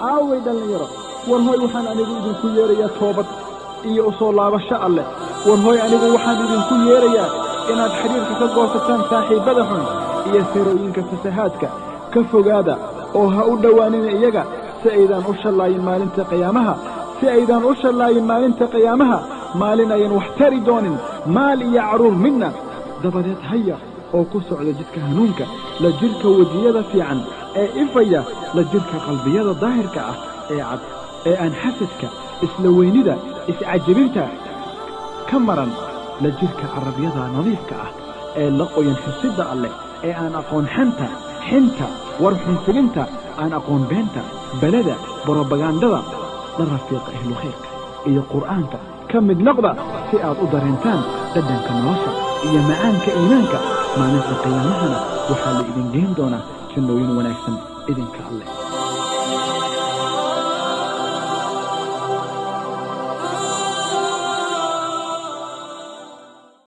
aaway dhallinyaro war hooy waxaan anigu idinku yeerayaa toobad iyo u soo laabasho alleh war hooy anigu waxaan idinku yeerayaa inaad xidhiirka ka goosataan saaxiibbada xun iyo sirooyinka fasahaadka ka fogaada oo ha u dhowaanina iyaga si aydaan u shallaayin maalinta qiyaamaha maalin ayan wax tari doonin maal iyo carruur midna dabadeed haya oo ku socda jidka hanuunka la jidhka wejiyada fiican ee ifaya la jidhka qalbiyada daahirka ah ee cad ee aan xasadka isla weynida iscajabinta ka maran la jidhka carabyada nadiifka ah ee la qoyan xusidda alleh ee aan aqoon xinta war xunfilinta aan aqoon beenta belada brobagandada la rafiiqa ahlu khayrka iyo qur'aanka ka mid noqda si aad u dareentaan dhadhanka nolosha iyo macaanka iimaanka maalinta qiyaamahana waxaa la idin geyn doonaa jannooyin wanaagsan idinka alleh